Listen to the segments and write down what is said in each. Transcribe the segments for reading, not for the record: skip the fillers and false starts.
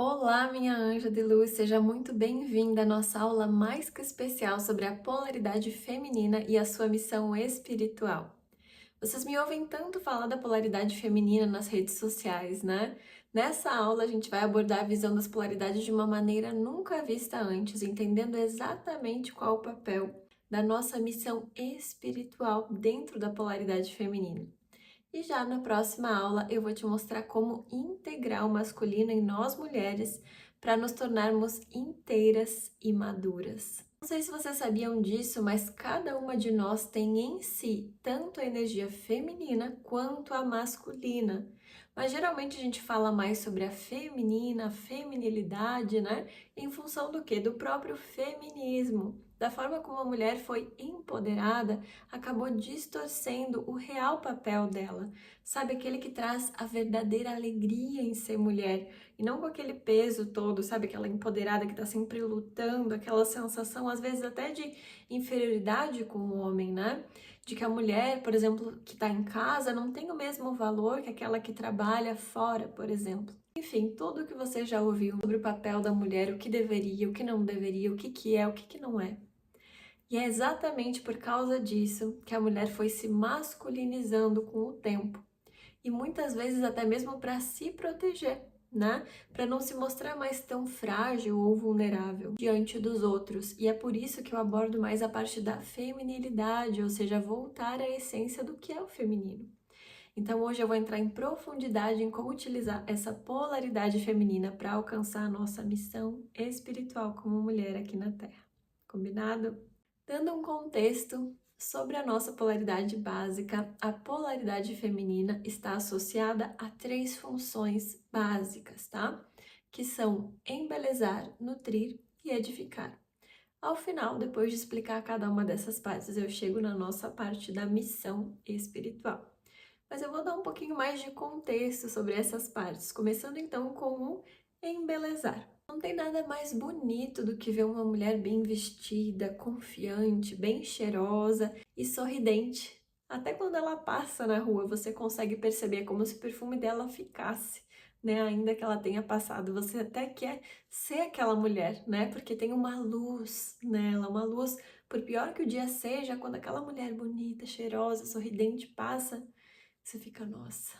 Olá, minha anja de luz, seja muito bem-vinda à nossa aula mais que especial sobre a polaridade feminina e a sua missão espiritual. Vocês me ouvem tanto falar da polaridade feminina nas redes sociais, né? Nessa aula a gente vai abordar a visão das polaridades de uma maneira nunca vista antes, entendendo exatamente qual o papel da nossa missão espiritual dentro da polaridade feminina. E já na próxima aula eu vou te mostrar como integrar o masculino em nós mulheres para nos tornarmos inteiras e maduras. Não sei se vocês sabiam disso, mas cada uma de nós tem em si tanto a energia feminina quanto a masculina. Mas geralmente a gente fala mais sobre a feminina, a feminilidade, né? Em função do quê? Do próprio feminismo. Da forma como a mulher foi empoderada, acabou distorcendo o real papel dela. Sabe, aquele que traz a verdadeira alegria em ser mulher e não com aquele peso todo, sabe, aquela empoderada que tá sempre lutando, aquela sensação às vezes até de inferioridade com o homem, né? De que a mulher, por exemplo, que tá em casa não tem o mesmo valor que aquela que trabalha fora, por exemplo. Enfim, tudo que você já ouviu sobre o papel da mulher, o que deveria, o que não deveria, o que é, o que não é. E é exatamente por causa disso que a mulher foi se masculinizando com o tempo. E muitas vezes até mesmo para se proteger, né? Para não se mostrar mais tão frágil ou vulnerável diante dos outros. E é por isso que eu abordo mais a parte da feminilidade, ou seja, voltar à essência do que é o feminino. Então hoje eu vou entrar em profundidade em como utilizar essa polaridade feminina para alcançar a nossa missão espiritual como mulher aqui na Terra. Combinado? Dando um contexto sobre a nossa polaridade básica, a polaridade feminina está associada a 3 funções básicas, tá? Que são embelezar, nutrir e edificar. Ao final, depois de explicar cada uma dessas partes, eu chego na nossa parte da missão espiritual. Mas eu vou dar um pouquinho mais de contexto sobre essas partes, começando então com o embelezar. Não tem nada mais bonito do que ver uma mulher bem vestida, confiante, bem cheirosa e sorridente. Até quando ela passa na rua, você consegue perceber como se o perfume dela ficasse, né? Ainda que ela tenha passado, você até quer ser aquela mulher, né? Porque tem uma luz nela, uma luz, por pior que o dia seja, quando aquela mulher bonita, cheirosa, sorridente passa, você fica, nossa,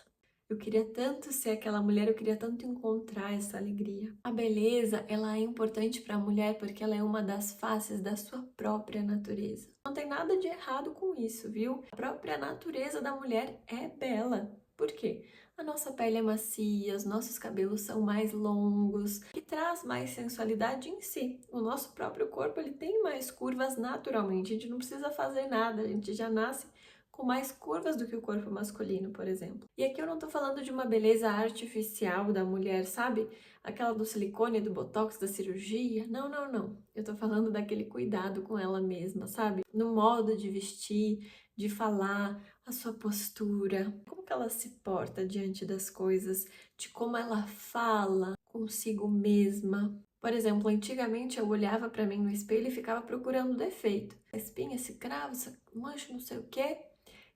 eu queria tanto ser aquela mulher, eu queria tanto encontrar essa alegria. A beleza, ela é importante para a mulher porque ela é uma das faces da sua própria natureza. Não tem nada de errado com isso, viu? A própria natureza da mulher é bela. Por quê? A nossa pele é macia, os nossos cabelos são mais longos, que traz mais sensualidade em si. O nosso próprio corpo, ele tem mais curvas naturalmente, a gente não precisa fazer nada, a gente já nasce com mais curvas do que o corpo masculino, por exemplo. E aqui eu não tô falando de uma beleza artificial da mulher, sabe? Aquela do silicone, do botox, da cirurgia. Não, não, não. Eu tô falando daquele cuidado com ela mesma, sabe? No modo de vestir, de falar, a sua postura, como que ela se porta diante das coisas, de como ela fala consigo mesma. Por exemplo, antigamente eu olhava para mim no espelho e ficava procurando defeito. Essa espinha, esse cravo, essa mancha, não sei o quê.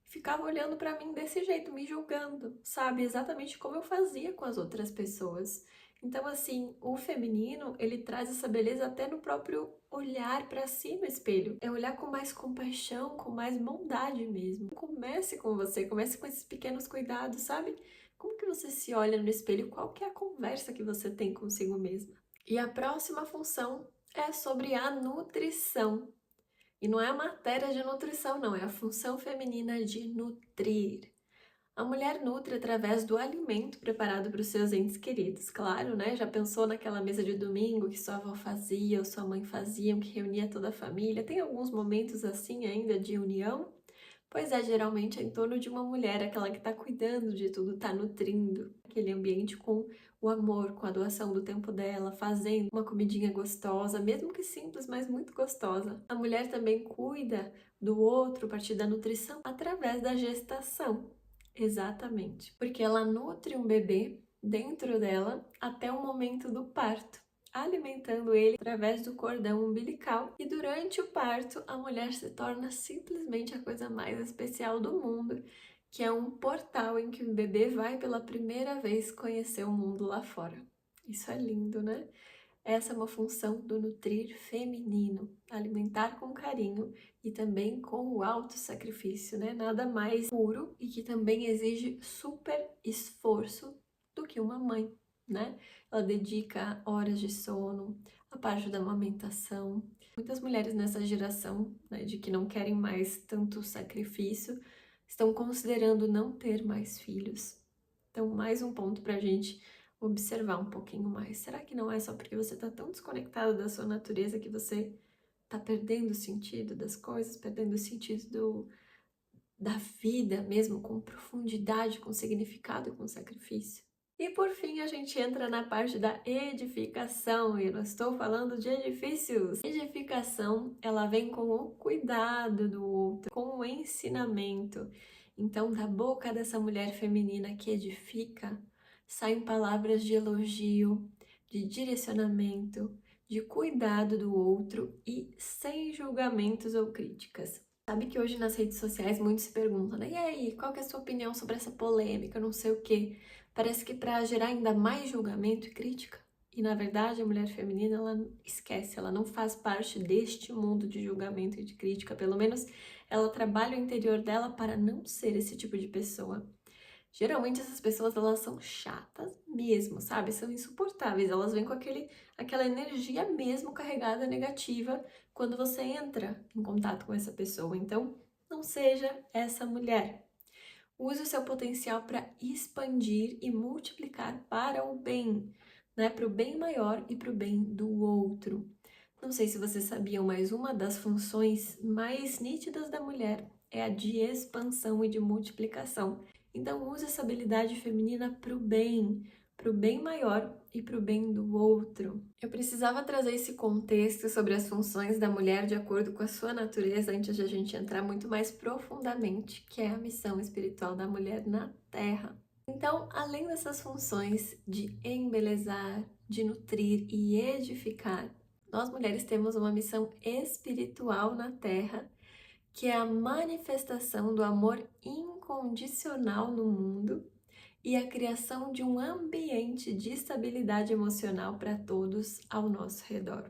Ficava olhando para mim desse jeito, me julgando, sabe? Exatamente como eu fazia com as outras pessoas. Então, assim, o feminino, ele traz essa beleza até no próprio olhar para si no espelho. É olhar com mais compaixão, com mais bondade mesmo. Comece com você, comece com esses pequenos cuidados, sabe? Como que você se olha no espelho? Qual que é a conversa que você tem consigo mesma? E a próxima função é sobre a nutrição. E não é a matéria de nutrição, não, é a função feminina de nutrir. A mulher nutre através do alimento preparado para os seus entes queridos, claro, né? Já pensou naquela mesa de domingo que sua avó fazia ou sua mãe faziam, que reunia toda a família? Tem alguns momentos assim ainda de união? Pois é, geralmente é em torno de uma mulher, aquela que está cuidando de tudo, está nutrindo aquele ambiente com o amor, com a doação do tempo dela, fazendo uma comidinha gostosa, mesmo que simples, mas muito gostosa. A mulher também cuida do outro a partir da nutrição através da gestação. Exatamente, porque ela nutre um bebê dentro dela até o momento do parto, alimentando ele através do cordão umbilical. E durante o parto, a mulher se torna simplesmente a coisa mais especial do mundo, que é um portal em que o bebê vai pela primeira vez conhecer o mundo lá fora. Isso é lindo, né? Essa é uma função do nutrir feminino, alimentar com carinho e também com o autossacrifício, né? Nada mais puro e que também exige super esforço do que uma mãe, né? Ela dedica horas de sono, a parte da amamentação. Muitas mulheres nessa geração, né, de que não querem mais tanto sacrifício, estão considerando não ter mais filhos. Então, mais um ponto para a gente observar um pouquinho mais. Será que não é só porque você está tão desconectado da sua natureza que você está perdendo o sentido das coisas, perdendo o sentido da vida mesmo, com profundidade, com significado e com sacrifício? E por fim, a gente entra na parte da edificação, e eu não estou falando de edifícios. Edificação, ela vem com o cuidado do outro, com o ensinamento. Então, da boca dessa mulher feminina que edifica, saem palavras de elogio, de direcionamento, de cuidado do outro e sem julgamentos ou críticas. Sabe que hoje nas redes sociais muitos se perguntam, né? E aí, qual que é a sua opinião sobre essa polêmica, não sei o quê? Parece que para gerar ainda mais julgamento e crítica. E na verdade, a mulher feminina, ela esquece, ela não faz parte deste mundo de julgamento e de crítica. Pelo menos ela trabalha o interior dela para não ser esse tipo de pessoa. Geralmente essas pessoas, elas são chatas mesmo, sabe? São insuportáveis. Elas vêm com aquela energia mesmo carregada negativa quando você entra em contato com essa pessoa. Então, não seja essa mulher. Use o seu potencial para expandir e multiplicar para o bem, né? Para o bem maior e para o bem do outro. Não sei se vocês sabiam, mas uma das funções mais nítidas da mulher é a de expansão e de multiplicação. Então, use essa habilidade feminina para o bem maior e para o bem do outro. Eu precisava trazer esse contexto sobre as funções da mulher de acordo com a sua natureza antes de a gente entrar muito mais profundamente, que é a missão espiritual da mulher na Terra. Então, além dessas funções de embelezar, de nutrir e edificar, nós mulheres temos uma missão espiritual na Terra, que é a manifestação do amor incondicional no mundo e a criação de um ambiente de estabilidade emocional para todos ao nosso redor.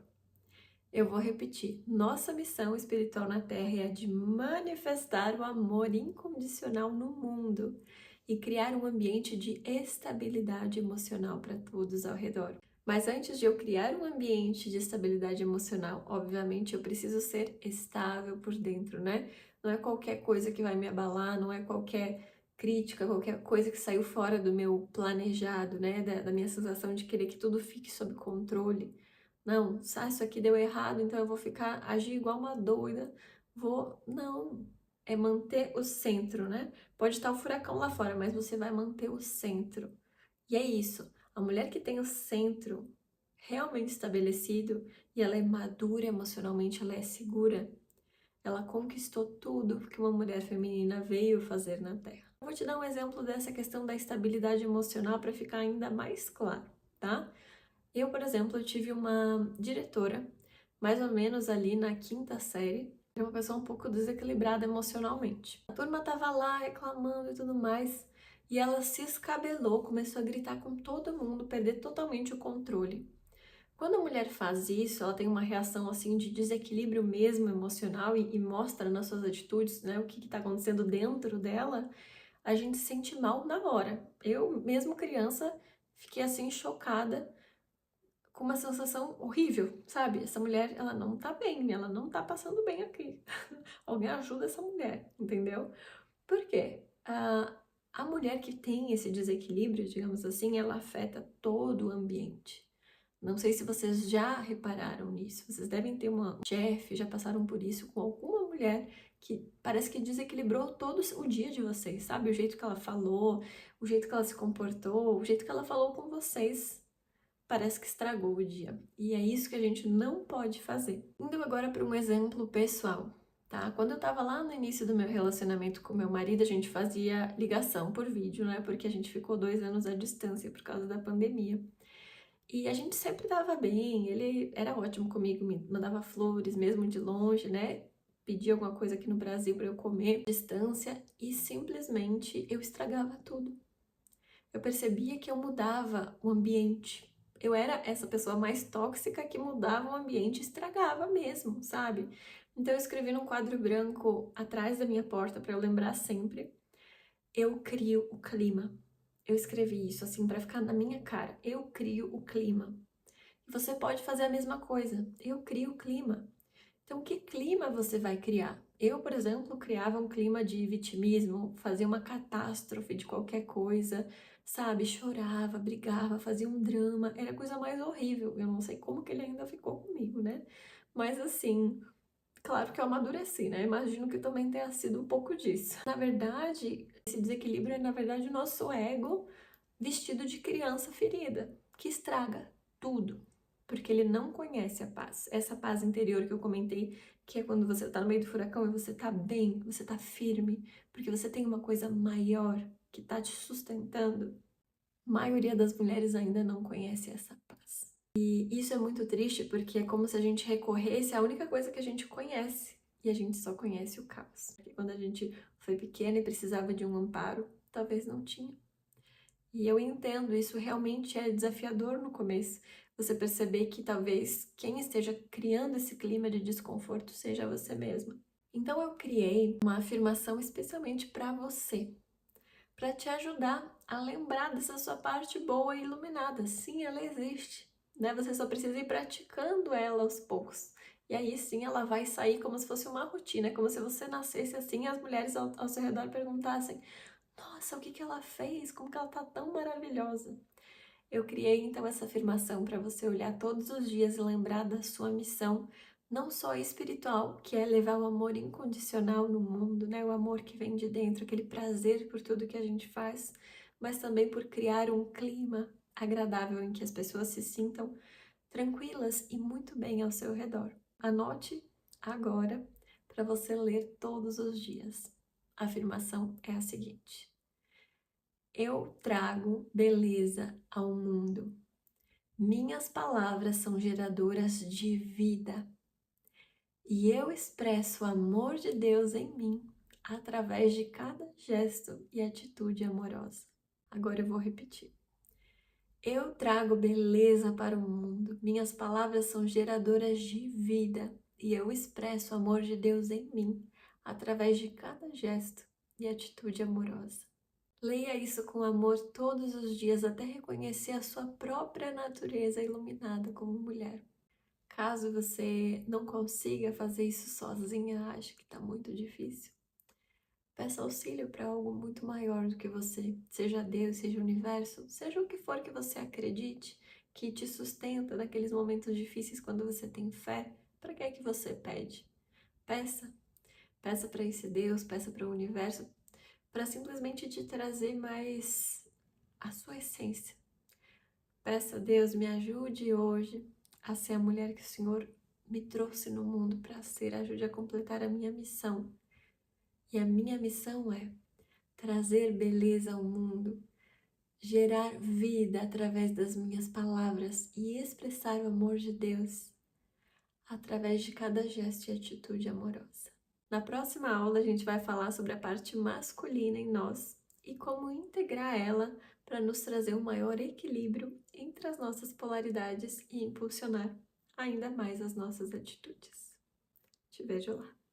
Eu vou repetir: nossa missão espiritual na Terra é a de manifestar o amor incondicional no mundo e criar um ambiente de estabilidade emocional para todos ao redor. Mas antes de eu criar um ambiente de estabilidade emocional, obviamente eu preciso ser estável por dentro, né? Não é qualquer coisa que vai me abalar, não é qualquer crítica, qualquer coisa que saiu fora do meu planejado, né? Da minha sensação de querer que tudo fique sob controle. Não, isso aqui deu errado, então eu vou agir igual uma doida. Não. É manter o centro, né? Pode estar o furacão lá fora, mas você vai manter o centro. E é isso. A mulher que tem o centro realmente estabelecido e ela é madura emocionalmente, ela é segura, ela conquistou tudo que uma mulher feminina veio fazer na Terra. Eu vou te dar um exemplo dessa questão da estabilidade emocional para ficar ainda mais claro, tá? Eu, por exemplo, tive uma diretora, mais ou menos ali na quinta série, uma pessoa um pouco desequilibrada emocionalmente. A turma tava lá reclamando e tudo mais, e ela se escabelou, começou a gritar com todo mundo, perder totalmente o controle. Quando a mulher faz isso, ela tem uma reação assim de desequilíbrio mesmo emocional e mostra nas suas atitudes, né, o que está acontecendo dentro dela, a gente se sente mal na hora. Eu, mesmo criança, fiquei assim chocada, com uma sensação horrível, sabe? Essa mulher, ela não tá bem, ela não tá passando bem aqui. Alguém ajuda essa mulher, entendeu? Por quê? A mulher que tem esse desequilíbrio, digamos assim, ela afeta todo o ambiente. Não sei se vocês já repararam nisso. Vocês devem ter uma chefe, já passaram por isso com alguma mulher que parece que desequilibrou todo o dia de vocês, sabe? O jeito que ela falou, o jeito que ela se comportou, o jeito que ela falou com vocês. Parece que estragou o dia. E é isso que a gente não pode fazer. Indo agora para um exemplo pessoal, tá? Quando eu tava lá no início do meu relacionamento com meu marido, a gente fazia ligação por vídeo, né? Porque a gente ficou 2 anos à distância por causa da pandemia. E a gente sempre dava bem, ele era ótimo comigo, me mandava flores mesmo de longe, né? Pedia alguma coisa aqui no Brasil para eu comer à distância e simplesmente eu estragava tudo. Eu percebia que eu mudava o ambiente. Eu era essa pessoa mais tóxica que mudava o ambiente e estragava mesmo, sabe? Então eu escrevi num quadro branco atrás da minha porta para eu lembrar sempre. Eu crio o clima. Eu escrevi isso assim para ficar na minha cara. Eu crio o clima. E você pode fazer a mesma coisa. Eu crio o clima. Então, que clima você vai criar? Eu, por exemplo, criava um clima de vitimismo, fazia uma catástrofe de qualquer coisa, sabe? Chorava, brigava, fazia um drama, era a coisa mais horrível. Eu não sei como que ele ainda ficou comigo, né? Mas assim, claro que eu amadureci, né? Imagino que também tenha sido um pouco disso. Na verdade, esse desequilíbrio é, na verdade, o nosso ego vestido de criança ferida, que estraga tudo, porque ele não conhece a paz. Essa paz interior que eu comentei, que é quando você tá no meio do furacão e você tá bem, você tá firme, porque você tem uma coisa maior que tá te sustentando. A maioria das mulheres ainda não conhece essa paz. E isso é muito triste porque é como se a gente recorresse à única coisa que a gente conhece. E a gente só conhece o caos. Porque quando a gente foi pequena e precisava de um amparo, talvez não tinha. E eu entendo, isso realmente é desafiador no começo. Você perceber que talvez quem esteja criando esse clima de desconforto seja você mesma. Então eu criei uma afirmação especialmente para você, para te ajudar a lembrar dessa sua parte boa e iluminada. Sim, ela existe, né? Você só precisa ir praticando ela aos poucos. E aí sim ela vai sair como se fosse uma rotina, como se você nascesse assim e as mulheres ao seu redor perguntassem: nossa, o que que ela fez? Como que ela tá tão maravilhosa? Eu criei então essa afirmação para você olhar todos os dias e lembrar da sua missão, não só espiritual, que é levar o amor incondicional no mundo, né? O amor que vem de dentro, aquele prazer por tudo que a gente faz, mas também por criar um clima agradável em que as pessoas se sintam tranquilas e muito bem ao seu redor. Anote agora para você ler todos os dias. A afirmação é a seguinte: eu trago beleza ao mundo. Minhas palavras são geradoras de vida. E eu expresso o amor de Deus em mim através de cada gesto e atitude amorosa. Agora eu vou repetir. Eu trago beleza para o mundo. Minhas palavras são geradoras de vida. E eu expresso o amor de Deus em mim através de cada gesto e atitude amorosa. Leia isso com amor todos os dias até reconhecer a sua própria natureza iluminada como mulher. Caso você não consiga fazer isso sozinha, ache que está muito difícil, peça auxílio para algo muito maior do que você, seja Deus, seja o universo, seja o que for que você acredite, que te sustenta naqueles momentos difíceis quando você tem fé. Para que é que você pede? Peça. Peça para esse Deus, peça para o universo, para simplesmente te trazer mais a sua essência. Peça a Deus, me ajude hoje a ser a mulher que o Senhor me trouxe no mundo para ser, ajude a completar a minha missão. E a minha missão é trazer beleza ao mundo, gerar vida através das minhas palavras e expressar o amor de Deus através de cada gesto e atitude amorosa. Na próxima aula, a gente vai falar sobre a parte masculina em nós e como integrar ela para nos trazer um maior equilíbrio entre as nossas polaridades e impulsionar ainda mais as nossas atitudes. Te vejo lá!